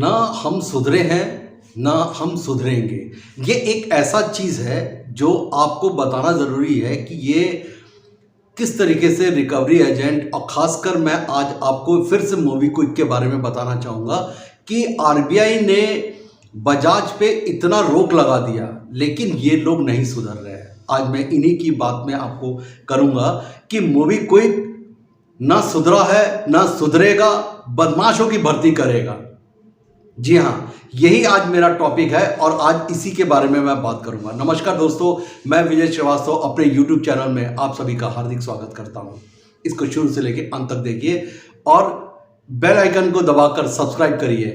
ना हम सुधरे हैं ना हम सुधरेंगे। ये एक ऐसा चीज़ है जो आपको बताना ज़रूरी है कि ये किस तरीके से रिकवरी एजेंट, और ख़ासकर मैं आज आपको फिर से मोबीक्विक के बारे में बताना चाहूँगा कि आरबीआई ने बजाज पे इतना रोक लगा दिया लेकिन ये लोग नहीं सुधर रहे हैं। आज मैं इन्हीं की बात में आपको करूँगा कि मोबीक्विक ना सुधरा है ना सुधरेगा, बदमाशों की भर्ती करेगा। जी हाँ, यही आज मेरा टॉपिक है और आज इसी के बारे में मैं बात करूंगा। नमस्कार दोस्तों, मैं विजय श्रीवास्तव अपने YouTube चैनल में आप सभी का हार्दिक स्वागत करता हूं। इसको शुरू से लेकर अंत तक देखिए और बेल आइकन को दबाकर सब्सक्राइब करिए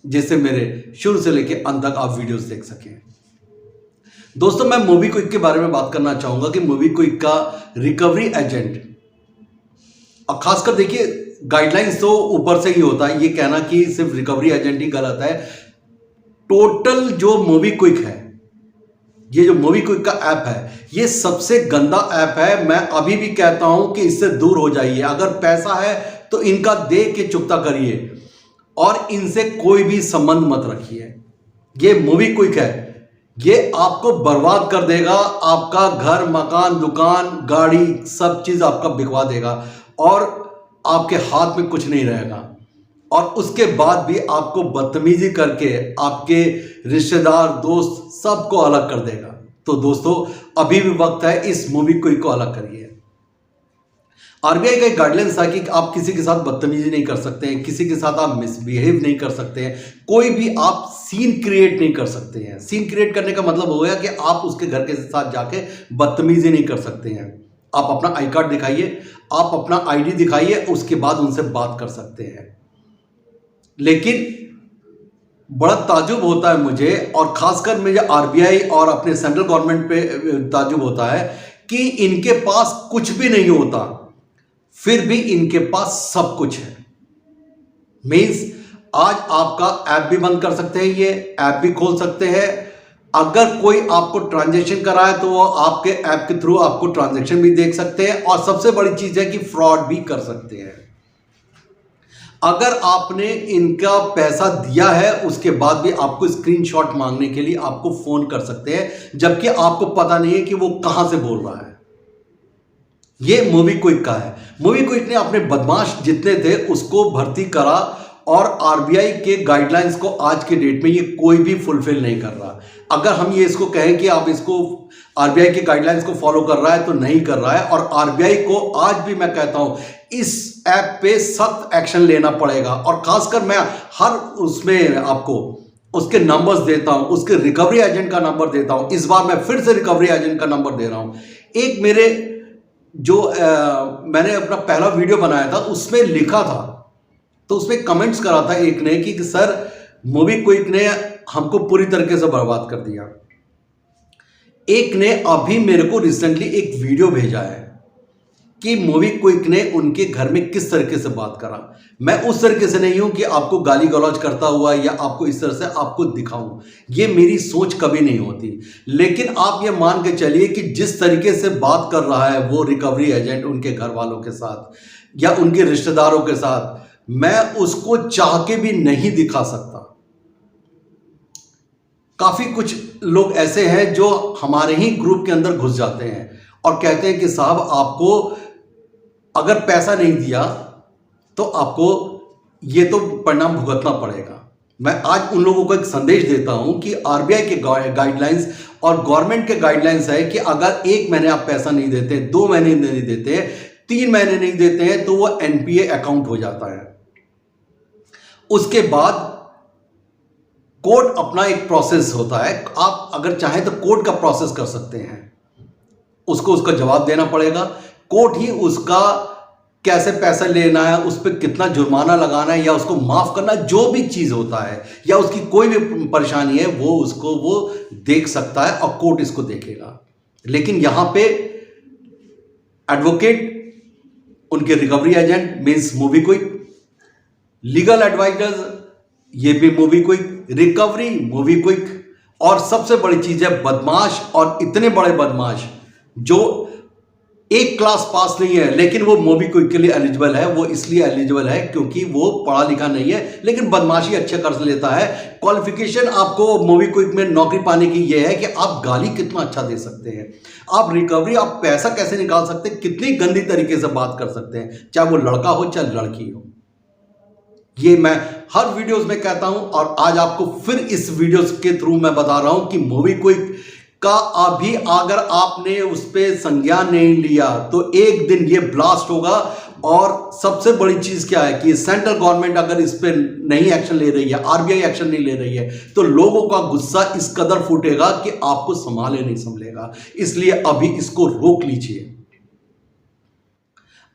जिससे मेरे शुरू से लेकर अंत तक आप वीडियोस देख सकें। दोस्तों, मैं मोबीक्विक के बारे में बात करना चाहूंगा कि मोबीक्विक का रिकवरी एजेंट, और खासकर देखिए गाइडलाइंस तो ऊपर से ही होता है, ये कहना कि सिर्फ रिकवरी एजेंट ही गलत है। टोटल जो मोबीक्विक है, ये जो मोबीक्विक का ऐप है, ये सबसे गंदा ऐप है। मैं अभी भी कहता हूं कि इससे दूर हो जाइए। अगर पैसा है तो इनका दे के चुकता करिए और इनसे कोई भी संबंध मत रखिए। ये मोबीक्विक है, ये आपको बर्बाद कर देगा। आपका घर, मकान, दुकान, गाड़ी, सब चीज आपका बिकवा देगा और आपके हाथ में कुछ नहीं रहेगा। और उसके बाद भी आपको बदतमीजी करके आपके रिश्तेदार, दोस्त सबको अलग कर देगा। तो दोस्तों, अभी भी वक्त है, इस मोबीक्विक को अलग करिए। आरबीआई का एक गाइडलाइंस था कि आप किसी के साथ बदतमीजी नहीं कर सकते हैं, किसी के साथ आप मिसबिहेव नहीं कर सकते हैं, कोई भी आप सीन क्रिएट नहीं कर सकते हैं। सीन क्रिएट करने का मतलब हो गया कि आप उसके घर के साथ जाके बदतमीजी नहीं कर सकते हैं। आप अपना आई कार्ड दिखाइए, आप अपना आईडी दिखाइए, उसके बाद उनसे बात कर सकते हैं। लेकिन बड़ा ताजुब होता है मुझे, और खासकर मुझे आरबीआई और अपने सेंट्रल गवर्नमेंट पे ताजुब होता है कि इनके पास कुछ भी नहीं होता फिर भी इनके पास सब कुछ है। मीन्स आज आपका ऐप भी बंद कर सकते हैं, ये ऐप भी खोल सकते हैं। अगर कोई आपको ट्रांजैक्शन कराए तो वो आपके ऐप के थ्रू आपको ट्रांजैक्शन भी देख सकते हैं, और सबसे बड़ी चीज है कि फ्रॉड भी कर सकते हैं। अगर आपने इनका पैसा दिया है उसके बाद भी आपको स्क्रीनशॉट मांगने के लिए आपको फोन कर सकते हैं, जबकि आपको पता नहीं है कि वो कहां से बोल रहा है। ये मोबीक्विक का है। मोबीक्विक ने अपने बदमाश जितने थे उसको भर्ती करा और आरबीआई के गाइडलाइंस को आज के डेट में ये कोई भी फुलफिल नहीं कर रहा। अगर हम ये इसको कहें कि आप इसको आरबीआई के गाइडलाइंस को फॉलो कर रहा है तो नहीं कर रहा है, और आरबीआई को आज भी मैं कहता हूं इस ऐप पे सख्त एक्शन लेना पड़ेगा। और खासकर मैं हर उसमें आपको उसके नंबर्स देता हूं, उसके रिकवरी एजेंट का नंबर देता हूं। इस बार मैं फिर से रिकवरी एजेंट का नंबर दे रहा हूं। एक मेरे जो मैंने अपना पहला वीडियो बनाया था उसमें लिखा था, तो उसमें कमेंट्स करा था एक ने कि सर मोबीक्विक ने हमको पूरी तरीके से बर्बाद कर दिया। एक ने अभी मेरे को रिसेंटली एक वीडियो भेजा है कि मोबीक्विक ने उनके घर में किस तरीके से बात करा। मैं उस तरीके से नहीं हूं कि आपको गाली गलौज करता हुआ या आपको इस तरह से आपको दिखाऊं, ये मेरी सोच कभी नहीं होती। लेकिन आप ये मान के चलिए कि जिस तरीके से बात कर रहा है वो रिकवरी एजेंट उनके घर वालों के साथ या उनके रिश्तेदारों के साथ, मैं उसको चाह के भी नहीं दिखा सकता। काफी कुछ लोग ऐसे हैं जो हमारे ही ग्रुप के अंदर घुस जाते हैं और कहते हैं कि साहब आपको अगर पैसा नहीं दिया तो आपको ये तो परिणाम भुगतना पड़ेगा। मैं आज उन लोगों को एक संदेश देता हूं कि आरबीआई के गाइडलाइंस और गवर्नमेंट के गाइडलाइंस है कि अगर 1 महीने आप पैसा नहीं देते, 2 महीने नहीं देते, 3 महीने नहीं देते हैं तो वो एनपीए अकाउंट हो जाता है। उसके बाद कोर्ट अपना एक प्रोसेस होता है, आप अगर चाहें तो कोर्ट का प्रोसेस कर सकते हैं। उसको उसका जवाब देना पड़ेगा, कोर्ट ही उसका कैसे पैसा लेना है, उस पर कितना जुर्माना लगाना है या उसको माफ करना, जो भी चीज होता है या उसकी कोई भी परेशानी है वो उसको वो देख सकता है और कोर्ट इसको देखेगा। लेकिन यहां पे एडवोकेट, उनके recovery agent means MobiKwik, legal advisers ये भी मोबीक्विक, रिकवरी मोबीक्विक, और सबसे बड़ी चीज है बदमाश, और इतने बड़े बदमाश जो एक क्लास पास नहीं है लेकिन वो मोबीक्विक के लिए एलिजिबल है। वो इसलिए एलिजिबल है क्योंकि वो पढ़ा लिखा नहीं है लेकिन बदमाशी अच्छे कर लेता है। क्वालिफिकेशन आपको मोबीक्विक में नौकरी पाने की ये है कि आप गाली कितना अच्छा दे सकते हैं, आप रिकवरी, आप पैसा कैसे निकाल सकते हैं, कितनी गंदी तरीके से बात कर सकते हैं, चाहे वो लड़का हो चाहे लड़की हो। ये मैं हर वीडियोस में कहता हूं और आज आपको फिर इस वीडियोस के थ्रू मैं बता रहा हूं कि मोबीक्विक का अभी अगर आपने उस पर संज्ञान नहीं लिया तो एक दिन ये ब्लास्ट होगा। और सबसे बड़ी चीज क्या है कि सेंट्रल गवर्नमेंट अगर इस पर नहीं एक्शन ले रही है, आरबीआई एक्शन नहीं ले रही है, तो लोगों का गुस्सा इस कदर फूटेगा कि आपको संभाले नहीं संभलेगा। इसलिए अभी इसको रोक लीजिए।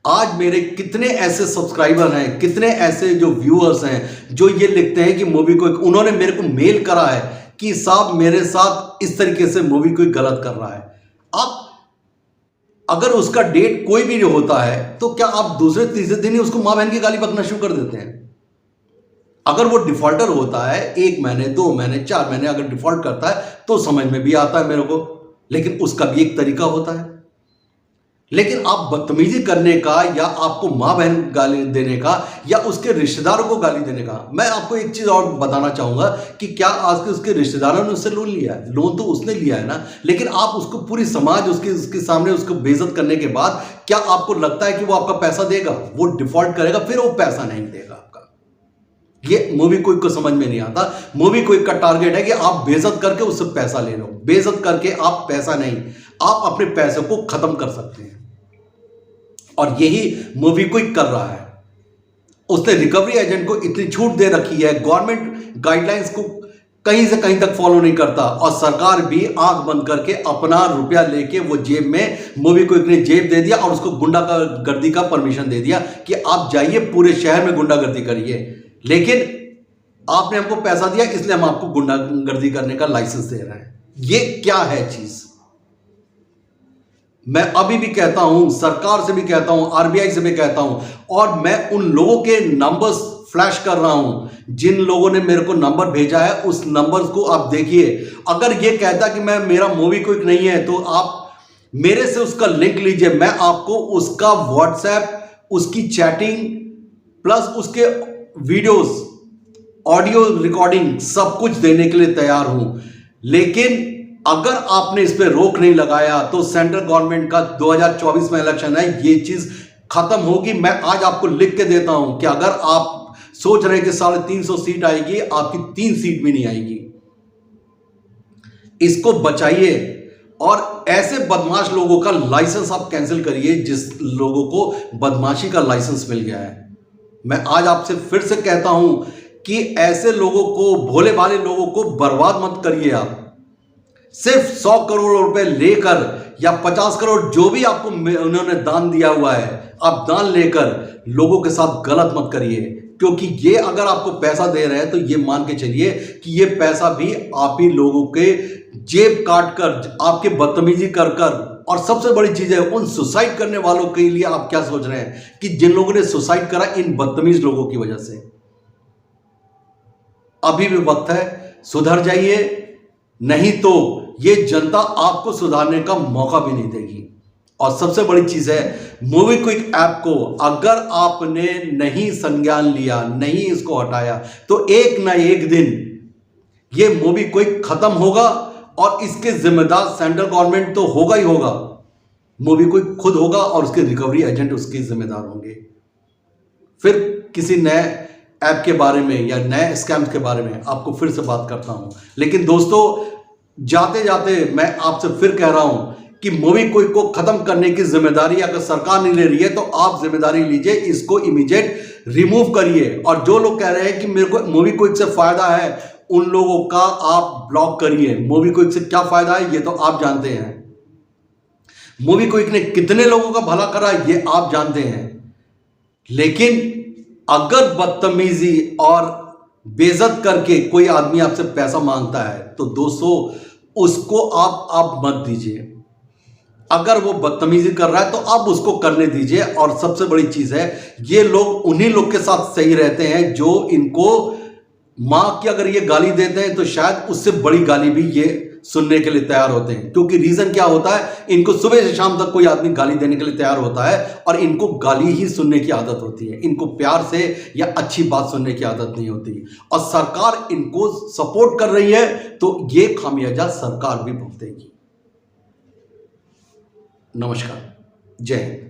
आज मेरे कितने ऐसे सब्सक्राइबर हैं, कितने ऐसे जो व्यूअर्स हैं जो ये लिखते हैं कि मोबीक्विक, उन्होंने मेरे को मेल करा है कि साहब मेरे साथ इस तरीके से मोबीक्विक गलत कर रहा है। आप अगर उसका डेट कोई भी जो होता है तो क्या आप दूसरे तीसरे दिन ही उसको मां बहन की गाली बकना शुरू कर देते हैं? अगर वो डिफॉल्टर होता है 1 महीने 2 महीने 4 महीने अगर डिफॉल्ट करता है तो समझ में भी आता है मेरे को, लेकिन उसका भी एक तरीका होता है। लेकिन आप बदतमीजी करने का या आपको मां बहन गाली देने का या उसके रिश्तेदारों को गाली देने का, मैं आपको एक चीज और बताना चाहूंगा कि क्या आज के उसके रिश्तेदारों ने उससे लोन लिया है? लोन तो उसने लिया है ना, लेकिन आप उसको पूरी समाज उसके सामने उसको बेइज्जत करने के बाद क्या आपको लगता है कि वो आपका पैसा देगा? वो डिफॉल्ट करेगा, फिर वो पैसा नहीं देगा आपका। ये मोबीक्विक को समझ में नहीं आता। मोबीक्विक का टारगेट है कि आप बेइज्जत करके उससे पैसा ले लो, बेइज्जत करके आप पैसा नहीं, आप अपने पैसे को खत्म कर सकते हैं। और यही मोबीक्विक कर रहा है। उसने रिकवरी एजेंट को इतनी छूट दे रखी है, गवर्नमेंट गाइडलाइंस को कहीं से कहीं तक फॉलो नहीं करता और सरकार भी आंख बंद करके अपना रुपया लेके वो जेब में, मोबीक्विक ने जेब दे दिया और उसको गुंडागर्दी का परमिशन दे दिया कि आप जाइए पूरे शहर में गुंडागर्दी करिए, लेकिन आपने हमको पैसा दिया इसलिए हम आपको गुंडागर्दी करने का लाइसेंस दे रहे हैं। ये क्या है चीज? मैं अभी भी कहता हूं, सरकार से भी कहता हूं, आरबीआई से भी कहता हूं, और मैं उन लोगों के नंबर्स फ्लैश कर रहा हूं जिन लोगों ने मेरे को नंबर भेजा है। उस नंबर्स को आप देखिए। अगर ये कहता कि मेरा मोबीक्विक नहीं है तो आप मेरे से उसका लिंक लीजिए, मैं आपको उसका व्हाट्सएप, उसकी चैटिंग प्लस उसके वीडियोस, ऑडियो रिकॉर्डिंग सब कुछ देने के लिए तैयार हूं। लेकिन अगर आपने इस पे रोक नहीं लगाया तो सेंट्रल गवर्नमेंट का 2024 में इलेक्शन है, ये चीज खत्म होगी। मैं आज आपको लिख के देता हूं कि अगर आप सोच रहे हैं कि 350 सीट आएगी, आपकी 3 सीट भी नहीं आएगी। इसको बचाइए और ऐसे बदमाश लोगों का लाइसेंस आप कैंसिल करिए जिस लोगों को बदमाशी का लाइसेंस मिल गया है। मैं आज आपसे फिर से कहता हूं कि ऐसे लोगों को, भोले भाले लोगों को बर्बाद मत करिए। आप सिर्फ 100 करोड़ रुपए लेकर या 50 करोड़ जो भी आपको उन्होंने दान दिया हुआ है, आप दान लेकर लोगों के साथ गलत मत करिए, क्योंकि ये अगर आपको पैसा दे रहे हैं तो ये मान के चलिए कि ये पैसा भी आप ही लोगों के जेब काट कर, आपके बदतमीजी कर कर, और सबसे बड़ी चीज है उन सुसाइड करने वालों के लिए आप क्या सोच रहे हैं कि जिन लोगों ने सुसाइड करा इन बदतमीज लोगों की वजह से। अभी भी वक्त है, सुधर जाइए, नहीं तो ये जनता आपको सुधारने का मौका भी नहीं देगी। और सबसे बड़ी चीज है, मोबीक्विक ऐप को अगर आपने नहीं संज्ञान लिया, नहीं इसको हटाया, तो एक ना एक दिन ये मोबीक्विक खत्म होगा और इसके जिम्मेदार सेंट्रल गवर्नमेंट तो होगा ही होगा, मोबीक्विक खुद होगा और उसके रिकवरी एजेंट उसके जिम्मेदार होंगे। फिर किसी नए ऐप के बारे में या नए स्कैम्स के बारे में आपको फिर से बात करता हूं। लेकिन दोस्तों, जाते जाते मैं आपसे फिर कह रहा हूं कि मोबीक्विक को खत्म करने की जिम्मेदारी अगर सरकार नहीं ले रही है तो आप जिम्मेदारी लीजिए, इसको इमीडिएट रिमूव करिए। और जो लोग कह रहे हैं कि मेरे को मोबीक्विक से फायदा है, उन लोगों का आप ब्लॉक करिए। मोबीक्विक से क्या फायदा है ये तो आप जानते हैं। मोबीक्विक ने कितने लोगों का भला करा ये आप जानते हैं। लेकिन अगर बदतमीजी और बेइज्जत करके कोई आदमी आपसे पैसा मांगता है तो दोस्तों उसको आप मत दीजिए। अगर वो बदतमीजी कर रहा है तो आप उसको करने दीजिए। और सबसे बड़ी चीज है, ये लोग उन्हीं लोग के साथ सही रहते हैं जो इनको मां की अगर ये गाली देते हैं तो शायद उससे बड़ी गाली भी ये सुनने के लिए तैयार होते हैं। क्योंकि रीजन क्या होता है, इनको सुबह से शाम तक कोई आदमी गाली देने के लिए तैयार होता है और इनको गाली ही सुनने की आदत होती है, इनको प्यार से या अच्छी बात सुनने की आदत नहीं होती। और सरकार इनको सपोर्ट कर रही है तो ये खामियाजा सरकार भी भुगतेगी। नमस्कार, जय हिंद।